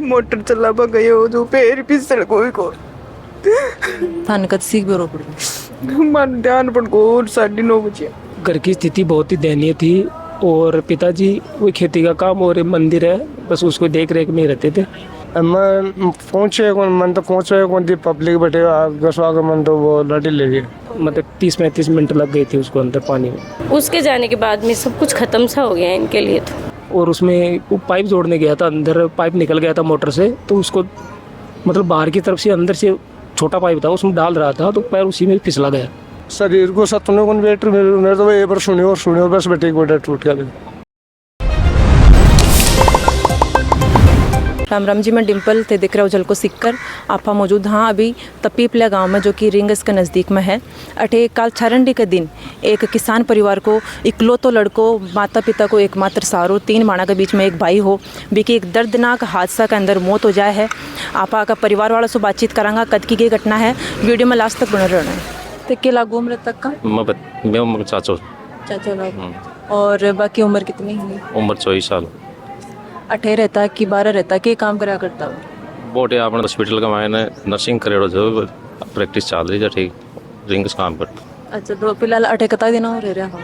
Motor चला पा गए हो जो पैर फिसल कोई को थाने कद सीख भी रोक पड़ी मन ध्यान पर को 9:30 बजे। घर की स्थिति बहुत ही दयनीय थी और पिताजी वो खेती का काम और मंदिर है, बस उसको देख रेख में ही रहते थे। मैं पहुंचे कौन मन तो पहुंचे कौन थी पब्लिक बैठे घसवा के मन तो वो लाठी ले गए। मतलब 30-35 मिनट लग गई थी उसको अंदर पानी में। उसके जाने के बाद में सब कुछ खत्म सा हो गया है इनके लिए तो। और उसमें वो पाइप जोड़ने गया था, अंदर पाइप निकल गया था मोटर से, तो उसको मतलब बाहर की तरफ से अंदर से छोटा पाइप था उसमें डाल रहा था तो पैर उसी में फिसला गया। शरीर को सतने को वेट मेरे तो एक बार सुनी और बस बेटे एक बेटा टूट गया। राम राम जी, मैं डिम्पल थे दिख रहा उजल को सीखकर आपा मौजूद हाँ अभी तपीपला गांव में जो कि रिंगस के नज़दीक में है। अठे काल छरंडी के दिन एक किसान परिवार को इकलौतो लड़को, माता पिता को एकमात्र सहारो, 3 माणा के बीच में एक भाई हो, बीकी एक दर्दनाक हादसा के अंदर मौत हो जाए है। आपा का परिवार वालों से बातचीत करांगा कद की घटना है, वीडियो में लास्ट तक बने रहना है। तो के लागू उम्र तक का मैं उम्र चाचा और बाकी उम्र कितनी है? उम्र 24 साल। 18 रहता कि 12 रहता के काम करा करता हो? बोटे आपने हॉस्पिटल का मैंने नर्सिंग करेड़ो जो प्रैक्टिस चल रही है ठीक रिंग्स काम पर। अच्छा, तो फिलहाल 18 कता दिन हो रह रहा हो?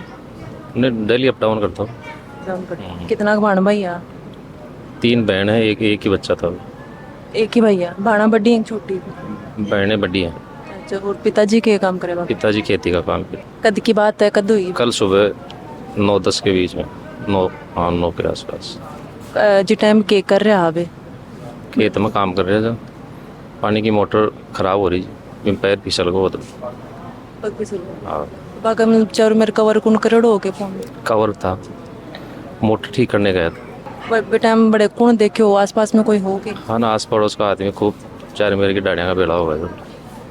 मैं डेली अप डाउन करता हूँ। कितना भाण भैया? 3 बहन है, एक ही बच्चा था। एक ही भैया? भाणा बड़ी एक छोटी? बहनें बड़ी हैं। अच्छा, और पिताजी के काम करे? पिताजी खेती का काम कर। कद की बात है, कद हुई? कल सुबह 9-10 के बीच में, 9 के आसपास। जी टाइम के कर रहे हावे? खेत में काम कर रहे थे, पानी की मोटर खराब हो रही थी, पैर फिसल गो तो। हाँ, चार मेरे कवर कुन करेड़ो हो के फोन कवर था, मोटर ठीक करने गया था। बेटा हम बड़े कौन देखे हो, आसपास में कोई हो के? हाँ ना, आस पड़ोस का आदमी खूब 4 मेरे की डाड़ियाँ का बेड़ा हो गया।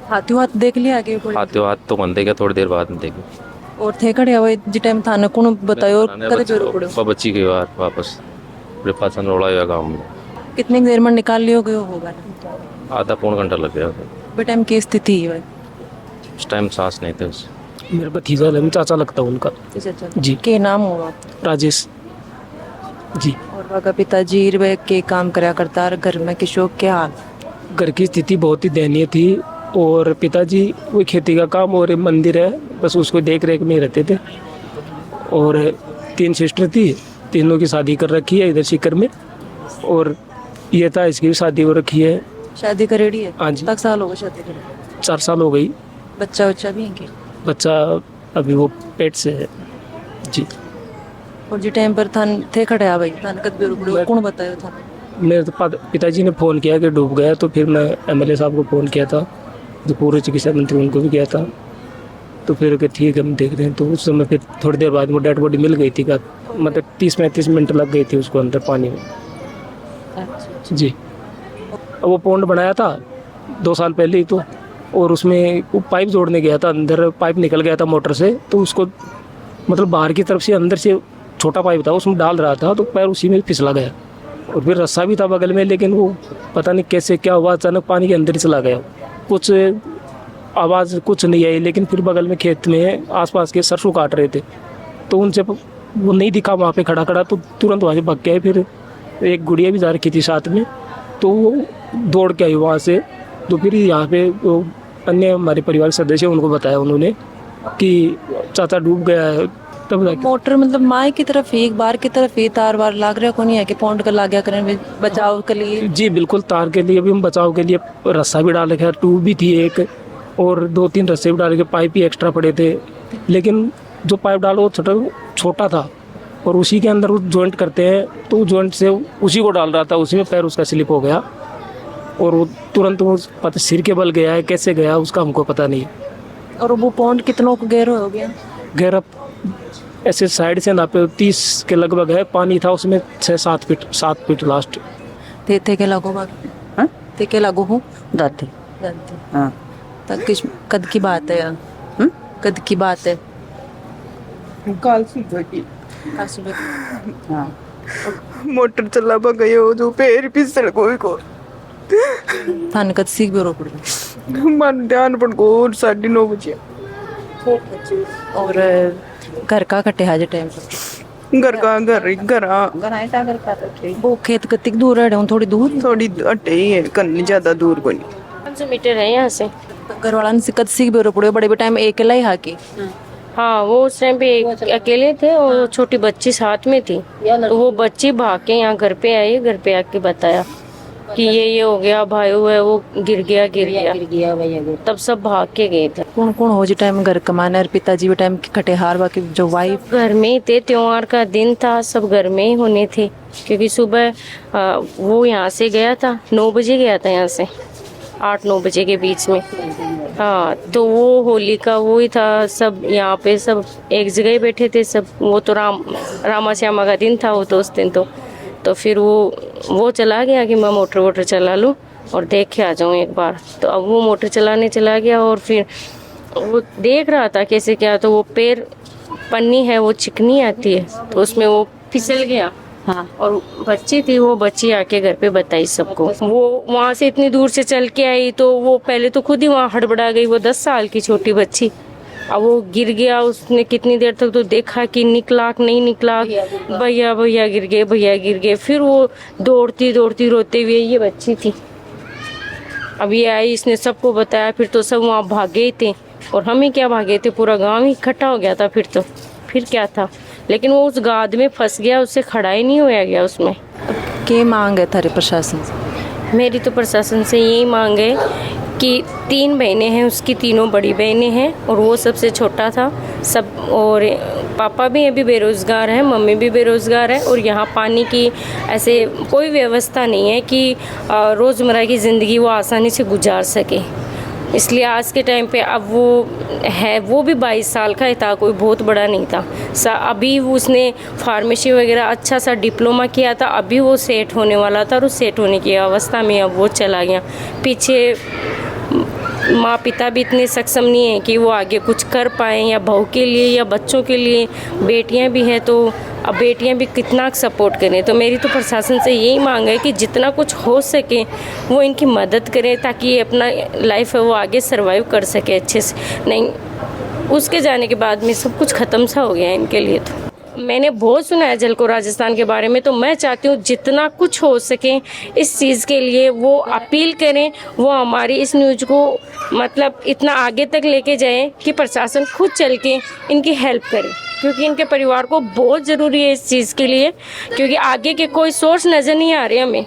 हाथी हाथ देख लिया आगे? हाथों हाथ तो बंदे क्या, थोड़ी देर बाद में देखे। और थे खड़े हुए जी टाइम थाने कौन बतायो कदे जोर पड़ो? बच्ची के बार वापस पासन रोड़ा हुआ गाँव में। कितनी देर में निकाल लियो गयो होगा? आधा पौन घंटा लग गया। बेटा हम की स्थिति है? उस टाइम सांस नहीं थे उसे। मेरा भतीजा है, चाचा लगता है उनका जी। के नाम होगा? राजेश जी। और वहाँ पिताजी के काम करा करता है, घर में किशोर के हाल? घर की स्थिति बहुत ही दयनीय थी और पिताजी वो खेती का काम और मंदिर है, बस उसको देख रेख में ही रहते थे। और 3 सिस्टर थी, तीनों की शादी कर रखी है इधर सीकर में, और ये था इसकी भी शादी हो रखी है। शादी करेड़ी है? हाँ जी। तक साल हो गए शादी करे? 4 साल हो गई। बच्चा भी है कि? बच्चा अभी वो पेट से है जी। और जी टाइम पर थान थे खड़े आ भाई थान कद बेरो कौन बतायो था? मेरे तो पिताजी ने फ़ोन किया कि डूब गया, तो फिर मैं एमएलए साहब को फ़ोन किया था, जो पूर्व चिकित्सा मंत्री उनको भी किया था, तो फिर कि ठीक है हम देख रहे हैं। तो उस समय फिर थोड़ी देर बाद वो डेड बॉडी मिल गई थी का, मतलब 30-35 मिनट लग गई थी उसको अंदर पानी में जी। वो पौंड बनाया था 2 साल पहले ही तो, और उसमें वो पाइप जोड़ने गया था, अंदर पाइप निकल गया था मोटर से, तो उसको मतलब बाहर की तरफ से अंदर से छोटा पाइप था उसमें डाल रहा था तो पैर उसी में फिसला गया। और फिर रस्सा भी था बगल में, लेकिन वो पता नहीं कैसे क्या हुआ, अचानक पानी के अंदर ही चला गया। कुछ आवाज़ कुछ नहीं आई, लेकिन फिर बगल में खेत में आसपास के सरसों काट रहे थे, तो उनसे वो नहीं दिखा वहाँ पे खड़ा, तो तुरंत वहाँ से भाग गए। फिर एक गुड़िया भी जा रखी थी साथ में, तो वो दौड़ के आई वहाँ से। तो फिर यहाँ पे वो अन्य हमारे परिवार के सदस्य उनको बताया उन्होंने कि चाचा डूब गया है। तब मोटर मतलब माए की तरफ एक बार की तरफ ये तार वार लाग रहा को नहीं है कि पौंड कर लाग गया करें बचाव के लिए? जी बिल्कुल, तार के लिए भी हम बचाव के लिए रस्सा भी डाल रखे, ट्यूब भी थी एक, और 2-3 रस्से भी डाल के, पाइप भी एक्स्ट्रा पड़े थे, लेकिन जो पाइप डालो वो छोटा था और उसी के अंदर वो जॉइंट करते हैं, तो जॉइंट से उसी को डाल रहा था, उसी में पैर उसका स्लिप हो गया और वो तुरंत वो पता सिर के बल गया है, कैसे गया उसका हमको पता नहीं। और वो पौंड कितनों को गहरा हो गया? गहरा ऐसे साइड से नापे 30 के लगभग है, पानी था उसमें 6-7 फीट लास्ट। थे के लागो बात? हाँ? थे के लागो हो? दाते। हाँ। तक किस कद की बात है यार? कद की बात है? काल सुबह की। हाँ। मोटर चला पा गए हो जो पैर फिसल कोई को थाने कद सीख भी रोक पड़ी मन ध्यान पर को 9:30 बजे। और घर का कटे हाजे टाइम पर? घर का घर घरा गनाए टागर का तो ठीक वो खेत कतिक दूर है थोड़ी दूर थोड़ी अटे ही है कन्नी ज्यादा दूर को नहीं 500 मीटर है यहाँ से। घर वाला ने सिकत सीख बेरो पड़े बड़े टाइम अकेला ही हाकी हाँ, वो उस टाइम पे अकेले थे और छोटी बच्ची साथ में थी, तो वो बच्ची भाग के यहाँ घर पे आई। घर पे आके बताया कि ये हो गया, भाई है वो गिर गया गया भैया तब सब भाग के गए थे। कौन कौन हो जी टाइम घर कमाना और पिताजी भी टाइम कटेहार बाकी जो वाइफ घर में ही थे, त्योहार का दिन था, सब घर में ही होने थे। क्योंकि सुबह वो यहाँ से गया था, 9 बजे गया था यहाँ से, 8-9 बजे के बीच में। हाँ, तो वो होली का वो ही था, सब यहाँ पे सब एक जगह ही बैठे थे सब। वो तो रामा श्यामा का दिन था वो तो उस दिन तो फिर वो चला गया कि मैं मोटर वोटर चला लूँ और देख के आ जाऊँ एक बार। तो अब वो मोटर चलाने चला गया और फिर वो देख रहा था कैसे क्या, तो वो पैर पन्नी है वो चिकनी आती है, तो उसमें वो फिसल गया। हाँ और बच्ची थी, वो बच्ची आके घर पे बताई सबको। वो वहाँ से इतनी दूर से चल के आई तो वो पहले तो खुद ही वहाँ हड़बड़ा गई, वो 10 साल की छोटी बच्ची। अब वो गिर गया, उसने कितनी देर तक तो देखा कि निकला नहीं निकला, भैया भैया गिर गए, भैया गिर गए। फिर वो दौड़ती दौड़ती रोते हुए, ये बच्ची थी, अब ये आई, इसने सबको बताया। फिर तो सब वहाँ भागे थे और हम ही क्या भागे थे, पूरा गाँव ही इकट्ठा हो गया था। फिर क्या था, लेकिन वो उस गाद में फंस गया, उससे खड़ा ही नहीं होया गया उसमें। के मांग है थारे प्रशासन से? मेरी तो प्रशासन से यही मांग है कि 3 बहनें हैं उसकी, तीनों बड़ी बहनें हैं और वो सबसे छोटा था सब। और पापा भी अभी बेरोज़गार हैं, मम्मी भी बेरोज़गार है और यहाँ पानी की ऐसे कोई व्यवस्था नहीं है कि रोज़मर्रा की ज़िंदगी वो आसानी से गुजार सके। इसलिए आज के टाइम पे अब वो भी 22 साल का ही था, कोई बहुत बड़ा नहीं था। अभी उसने फार्मेसी वगैरह अच्छा सा डिप्लोमा किया था, अभी वो सेट होने वाला था और उस सेट होने की अवस्था में अब वो चला गया। पीछे माँ पिता भी इतने सक्षम नहीं है कि वो आगे कुछ कर पाएँ, या बहू के लिए या बच्चों के लिए। बेटियाँ भी हैं तो अब बेटियां भी कितना सपोर्ट करें। तो मेरी तो प्रशासन से यही मांग है कि जितना कुछ हो सके वो इनकी मदद करें, ताकि ये अपना लाइफ है वो आगे सर्वाइव कर सके अच्छे से। नहीं, उसके जाने के बाद में सब कुछ ख़त्म सा हो गया है इनके लिए। तो मैंने बहुत सुना है जल को राजस्थान के बारे में, तो मैं चाहती हूँ जितना कुछ हो सके इस चीज़ के लिए वो अपील करें, वो हमारी इस न्यूज़ को मतलब इतना आगे तक लेके जाएं कि प्रशासन खुद चल के इनकी हेल्प करे, क्योंकि इनके परिवार को बहुत ज़रूरी है इस चीज़ के लिए, क्योंकि आगे के कोई सोर्स नज़र नहीं आ रहे हमें।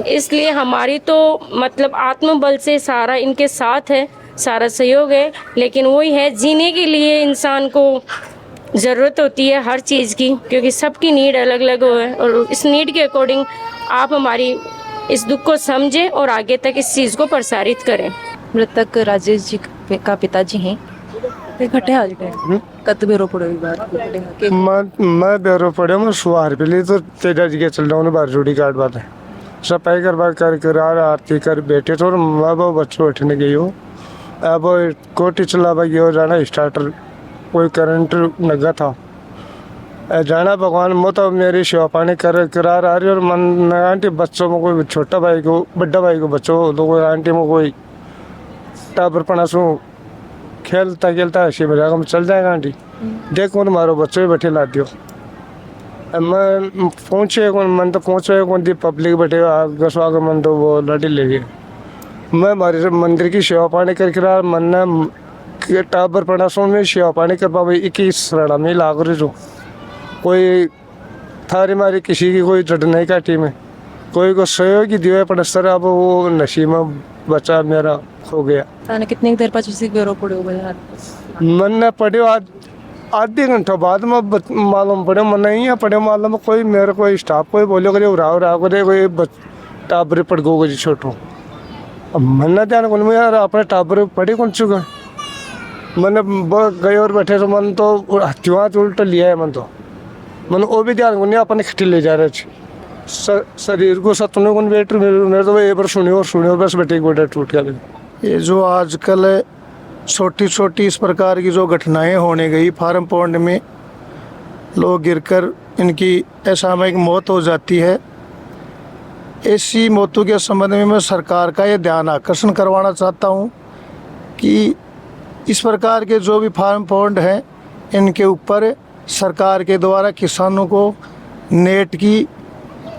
इसलिए हमारी तो मतलब आत्मबल से सारा इनके साथ है, सारा सहयोग है, लेकिन वही है जीने के लिए इंसान को ज़रूरत होती है हर चीज़ की, क्योंकि सबकी नीड अलग अलग है और इस नीड के अकॉर्डिंग आप हमारी इस दुख को समझें और आगे तक इस चीज़ को प्रसारित करें। मृतक राजेश जी का पिताजी हैं, इकट्ठे हाल कत बेरो पड़े मैं बेरो पड़े मैं सुहार पे ली तो तेजा जी के चल रहा हूँ बार जोड़ी काट बात है सफाई करवा कर आरती कर बैठे तो मैं वो बच्चों बैठने गई हो। अब कोटी चलावा गई हो जाना स्टार्टर कोई करंट लगा था जाना भगवान मैं तो मेरी सेवा पानी करा रही और मन आंटी बच्चों में कोई छोटा भाई को बड़ा भाई को बच्चों तो कोई आंटी में कोई टाबर पना सू खेलता खेलता ऐसे बजा हम चल जाएगा आंटी देखो मारो बच्चों भी बैठे ला दियो। मैं पहुँचे कौन मन तो पहुँचे कौन दी पब्लिक बैठे गसवा के मन तो वो लड़ी ले गए। मैं हमारे मंदिर की सेवा पानी कर मन ने टाबर पड़ा सो में सेवा पानी कर पा 21 रणा में लाग रही जो कोई थारी मारी किसी की कोई जड़ नहीं काटी में कोई को सहयोग ही दिया पर सर अब वो नशी में बचा मेरा हो गया। कितनी देर पास बेरो पड़े मन ने पढ़े आधे घंटा बाद में मालूम पड़े मन नहीं पड़े मालूम कोई मेरे कोई स्टाफ कोई बोलो करे राव करे कोई टाबर पड़ गो जी छोटो। अब मन ना ध्यान कौन यार अपने टाबर पढ़े कौन चुका मैंने गए और बैठे तो मन तो हथियार उल्टा लिया है मन तो मन वो भी ध्यान कौन अपने खट्टी ले जा रहे शरीर को सतने कौन बैठ मेरे तो एक बार सुनी और बस बेटे गोटा टूट गया। ये जो आजकल छोटी छोटी इस प्रकार की जो घटनाएं होने गई फार्म पॉन्ड में लोग गिरकर इनकी असामयिक मौत हो जाती है। ऐसी मौतों के संबंध में मैं सरकार का ये ध्यान आकर्षण करवाना चाहता हूँ कि इस प्रकार के जो भी फार्म पॉन्ड हैं इनके ऊपर सरकार के द्वारा किसानों को नेट की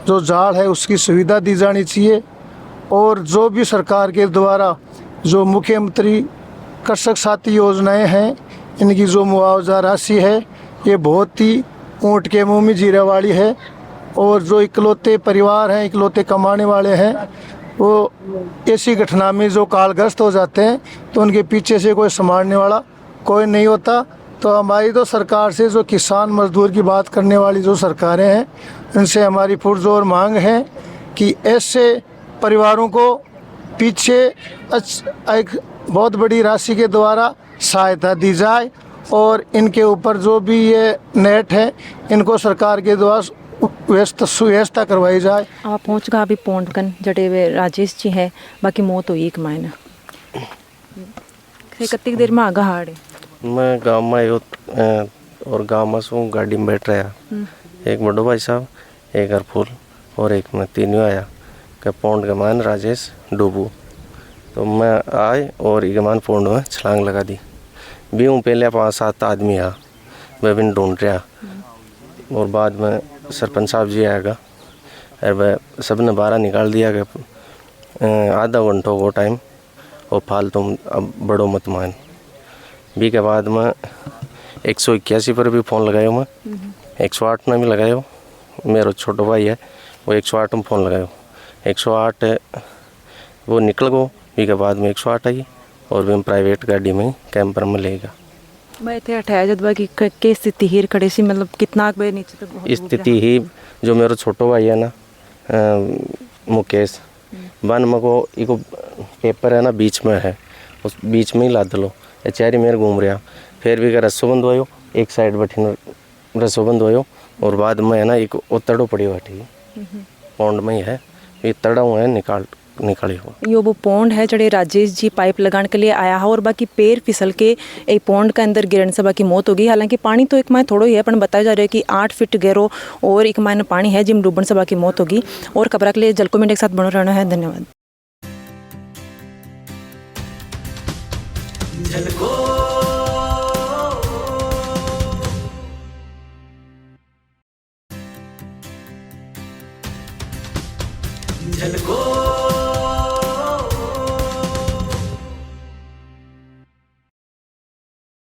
जो जाल है उसकी सुविधा दी जानी चाहिए। और जो भी सरकार के द्वारा जो मुख्यमंत्री कृषक साथी योजनाएं हैं, इनकी जो मुआवजा राशि है ये बहुत ही ऊँट के मुँह में जीरे वाली है। और जो इकलौते परिवार हैं, इकलौते कमाने वाले हैं, वो ऐसी घटना में जो कालग्रस्त हो जाते हैं तो उनके पीछे से कोई संभालने वाला कोई नहीं होता। तो हमारी तो सरकार से जो किसान मजदूर की बात करने वाली जो सरकारें हैं, उनसे हमारी पुरजोर मांग है कि ऐसे परिवारों को पीछे एक बहुत बड़ी राशि के द्वारा सहायता दी जाए और इनके ऊपर जो भी ये नेट है इनको सरकार के द्वारा सुव्यवस्था करवाई जाए। आप पहुँच गए अभी पोंडकन जड़े हुए राजेश जी है, बाकी मौत हुई एक मायने कितनी देर में आगा हाड़े। मैं गांव में आयो और गांव में सो गाड़ी में बैठ रहा, एक बड़ो भाई साहब, एक हरफुल और एक मैं, तीनों आया कि पौंड के मान राजेश डूबू। तो मैं आए और ईमान पौंड में छलांग लगा दी। भी हूँ पहले 5-7 आदमी आ, मैं भी ढूंढ रहा और बाद में सरपंच साहब जी आएगा और वह सब ने बाहर निकाल दिया कि आधा घंटों को टाइम और फालतू अब बड़ो मत मान। भी के बाद में 181 पर भी फ़ोन लगायो, मैं 108 में भी लगायो। मेरा छोटा भाई है वो 108 में फ़ोन लगायो, 108 वो निकल गो। भी के बाद में 108 आई और भी हम प्राइवेट गाड़ी में कैंपर में लेगा। मैं थे अठाया जदवा की के स्थिति ही खड़े सी, मतलब कितना बे नीचे तो बहुत स्थिति ही जो मेरा छोटा भाई है ना मुकेश, वन में को इको पेपर है ना बीच में है, उस बीच में ही लाद लो। चारी मेरे घूम रहा, फिर भी रस्सों बंद होयो, एक साइड बैठी रस्सों बंद होयो और बाद में है ना एक तड़ो पड़ी बैठी पौंड में ही है, ये तड़ा हुआ है निकाले हो। यो वो पौंड है जड़े राजेश जी पाइप लगाने के लिए आया है और बाकी पैर फिसल के एक पौंड के अंदर गिरने से बाकी मौत हो गई। हालांकि पानी तो एक माह थोड़ा ही है, पर बताया जा रहा है कि 8 फीट गहरो और एक माह पानी है जिम डूबने से बाकी मौत होगी। और खबर के लिए जल कमेंट के साथ बनो रहना है। धन्यवाद। झलको